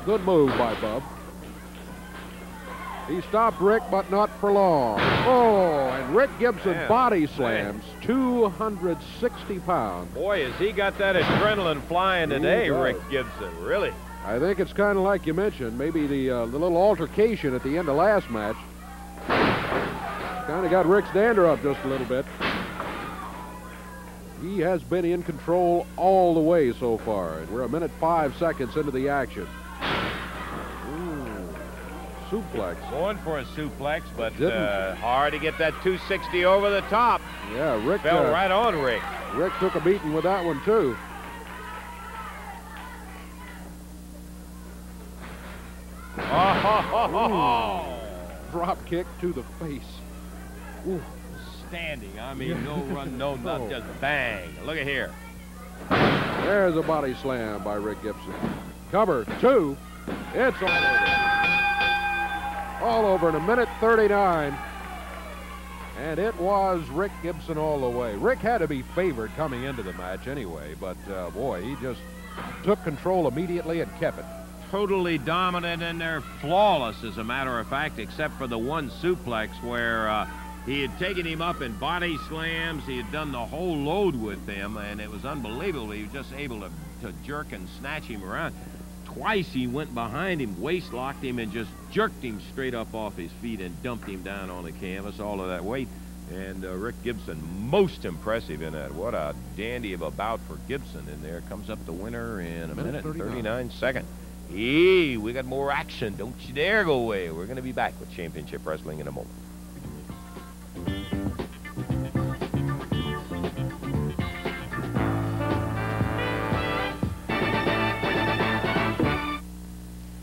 Good move by Bub. He stopped Rick, but not for long. Oh, and Rick Gibson body slams 260 pounds. Boy, has he got that adrenaline flying today, Rick Gibson. Really? I think it's kind of like you mentioned, maybe the little altercation at the end of last match kind of got Rick's dander up just a little bit. He has been in control all the way so far, and we're 1:05 into the action. Suplex. Going for a suplex, but hard to get that 260 over the top. Yeah, Rick fell right on Rick. Rick took a beating with that one too. Oh. Drop kick to the face. Ooh. Standing. I mean, no run, no nothing, just bang. Look at here. There's a body slam by Rick Gibson. Cover 2. It's all over. All over in 1:39. And it was Rick Gibson all the way. Rick had to be favored coming into the match anyway, but boy, he just took control immediately and kept it. Totally dominant, and they're flawless, as a matter of fact, except for the one suplex where he had taken him up in body slams. He had done the whole load with him, and it was unbelievable. He was just able to jerk and snatch him around. Twice he went behind him, waist-locked him, and just jerked him straight up off his feet and dumped him down on the canvas, all of that weight. And Rick Gibson, most impressive in that. What a dandy of a bout for Gibson. And there comes up the winner in 1:39. Hey, we got more action. Don't you dare go away. We're going to be back with Championship Wrestling in a moment.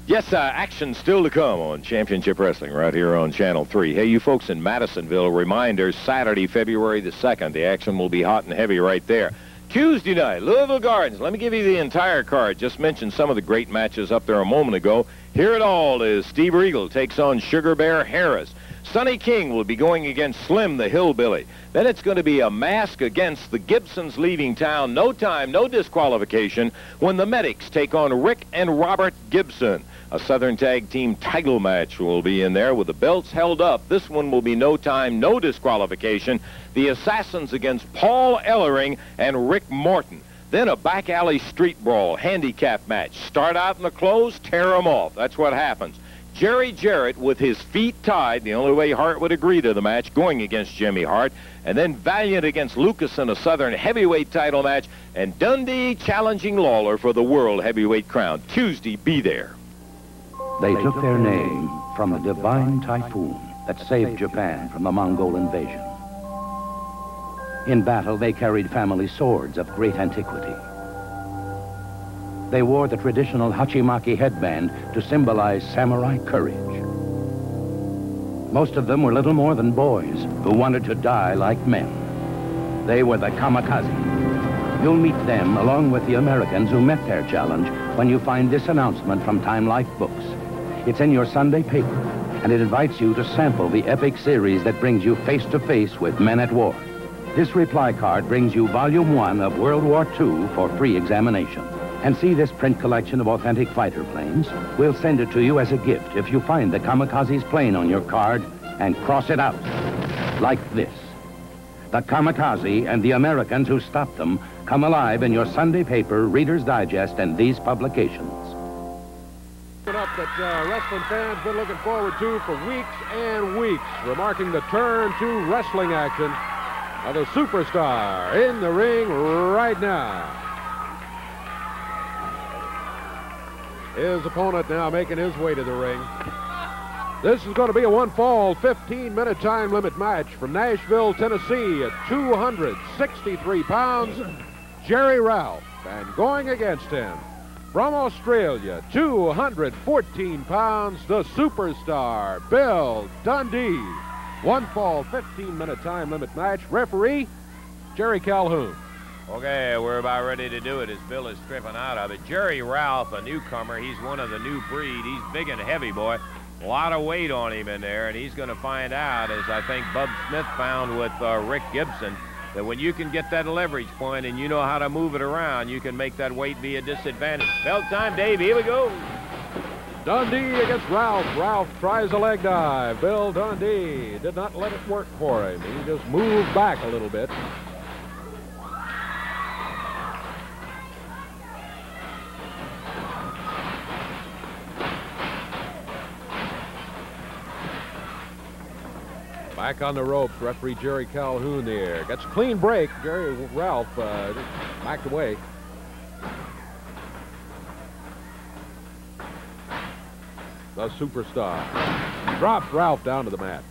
Yes, action still to come on Championship Wrestling right here on Channel 3. Hey, you folks in Madisonville, reminder, Saturday, February the 2nd. The action will be hot and heavy right there. Tuesday night, Louisville Gardens. Let me give you the entire card. Just mentioned some of the great matches up there a moment ago. Here it all is Steve Regal takes on Sugar Bear Harris. Sonny King will be going against Slim the Hillbilly. Then it's going to be a mask against the Gibsons leaving town. No time, no disqualification when the Medics take on Rick and Robert Gibson. A Southern Tag Team title match will be in there with the belts held up. This one will be no time, no disqualification. The Assassins against Paul Ellering and Rick Morton. Then a back alley street brawl handicap match. Start out in the close, tear them off. That's what happens. Jerry Jarrett with his feet tied, the only way Hart would agree to the match, going against Jimmy Hart. And then Valiant against Lucas in a Southern heavyweight title match. And Dundee challenging Lawler for the World Heavyweight crown. Tuesday, be there. They took their name from the divine typhoon that saved Japan from the Mongol invasion. In battle, they carried family swords of great antiquity. They wore the traditional Hachimaki headband to symbolize samurai courage. Most of them were little more than boys who wanted to die like men. They were the kamikaze. You'll meet them along with the Americans who met their challenge when you find this announcement from Time Life Books. It's in your Sunday paper, and it invites you to sample the epic series that brings you face-to-face with men at war. This reply card brings you Volume 1 of World War II for free examination. And see this print collection of authentic fighter planes? We'll send it to you as a gift if you find the Kamikaze's plane on your card and cross it out. Like this. The Kamikaze and the Americans who stopped them come alive in your Sunday paper, Reader's Digest, and these publications. Up that wrestling fans been looking forward to for weeks and weeks, remarking the turn to wrestling action of the superstar in the ring right now. His opponent now making his way to the ring. This is going to be a one-fall, 15-minute time limit match from Nashville, Tennessee at 263 pounds, Jerry Ralph. And going against him, from Australia, 214 pounds, the superstar, Bill Dundee. One fall, 15-minute time limit match. Referee, Jerry Calhoun. Okay, we're about ready to do it as Bill is stripping out of it. Jerry Ralph, a newcomer. He's one of the new breed. He's big and heavy, boy. A lot of weight on him in there, and he's going to find out, as I think Bub Smith found with Rick Gibson, that when you can get that leverage point and you know how to move it around, you can make that weight be a disadvantage. Bell time, Dave. Here we go. Dundee against Ralph. Ralph tries a leg dive. Bill Dundee did not let it work for him. He just moved back a little bit. Back on the ropes, referee Jerry Calhoun there. Gets a clean break. Ralph backed away. The superstar drops Ralph down to the mat.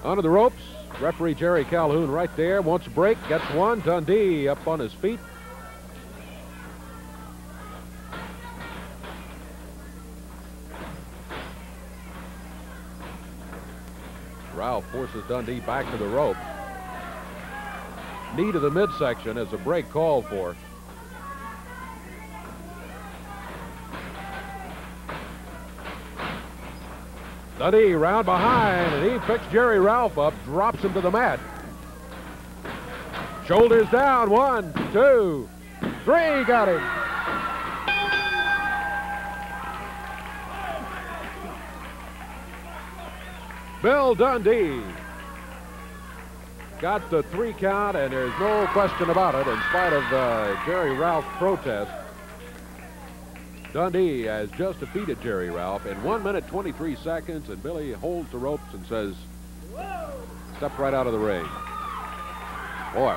Onto the ropes, referee Jerry Calhoun right there. Wants a break, gets one. Dundee up on his feet. Ralph forces Dundee back to the rope. Knee to the midsection as a break called for. Dundee round behind, and he picks Jerry Ralph up, drops him to the mat. Shoulders down, 1, 2, 3, got him. Bill Dundee got the 3 count, and there's no question about it. In spite of Jerry Ralph's protest, Dundee has just defeated Jerry Ralph in 1 minute 23 seconds, and Billy holds the ropes and says, step right out of the ring. Boy,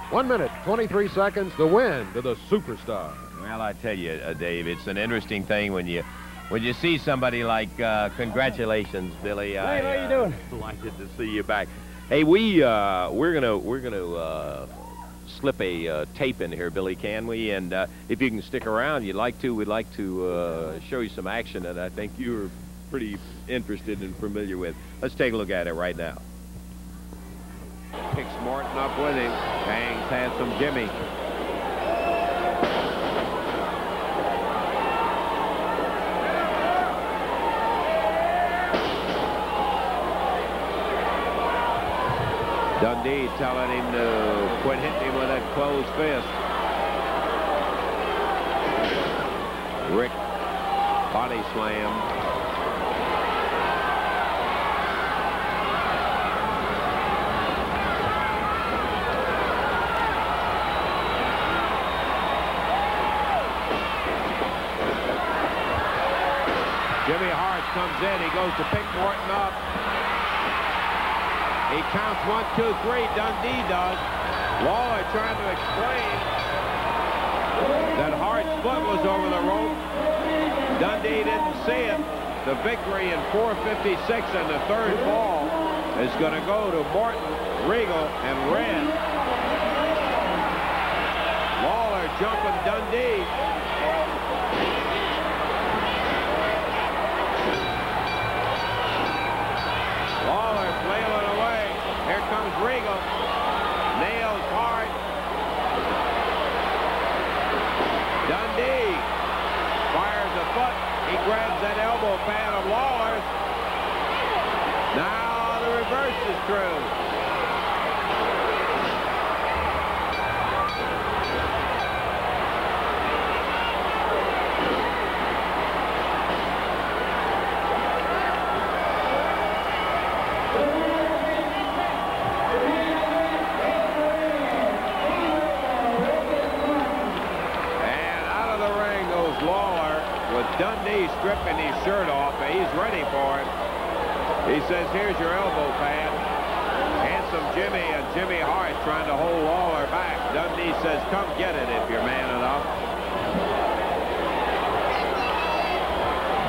1 minute 23 seconds, the win to the superstar. Well, I tell you, Dave, it's an interesting thing when you see somebody like, congratulations, Billy. Hey, how you doing? Delighted to see you back. Hey, we're gonna slip a tape in here, Billy, can we? And if you can stick around, we'd like to show you some action that I think you're pretty interested and familiar with. Let's take a look at it right now. Picks Morton up with him. Bangs Handsome Jimmy. Dundee telling him to quit hitting him with that closed fist. Rick body slam. Jimmy Hart comes in. He goes to pick Morton up. He counts 1, 2, 3. Dundee does. Lawler trying to explain that Hart's foot was over the rope. Dundee didn't see it. The victory in 4:56 and the third fall is going to go to Morton, Regal, and Red. Lawler jumping Dundee. Lawler flailing away. Here comes Regal. Nails hard. Dundee fires a foot. He grabs that elbow pad of Lawler's. Now the reverse is true. Dundee stripping his shirt off. He's ready for it. He says, here's your elbow pad. Handsome Jimmy and Jimmy Hart trying to hold Lawler back. Dundee says, come get it if you're man enough.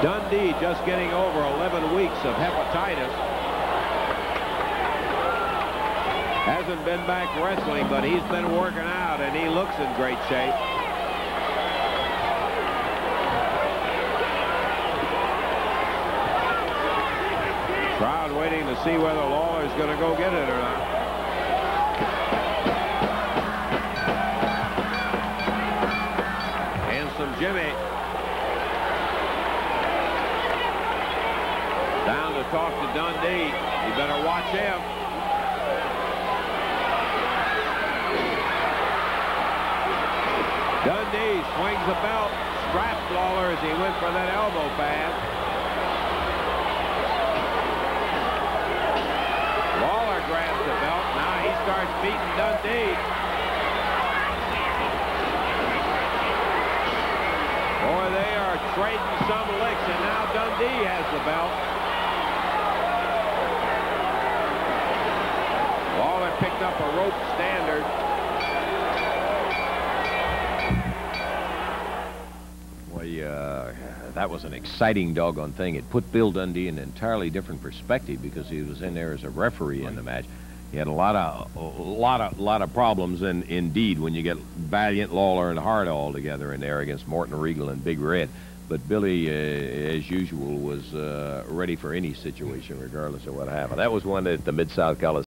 Dundee just getting over 11 weeks of hepatitis. Hasn't been back wrestling, but he's been working out, and he looks in great shape. Crowd waiting to see whether Lawler's going to go get it or not. Handsome Jimmy down to talk to Dundee. You better watch him. the belt, strapped Lawler as he went for that elbow pad. Lawler grabs the belt. Now he starts beating Dundee. Boy, they are trading some licks, and now Dundee has the belt. Lawler picked up a rope standard. Boy, that was an exciting doggone thing. It put Bill Dundee in an entirely different perspective because he was in there as a referee in the match. He had a lot of problems, and indeed, when you get Valiant, Lawler, and Hart all together in there against Morton, Regal, and Big Red. But Billy, as usual, was ready for any situation, regardless of what happened. That was one at the Mid-South Coliseum.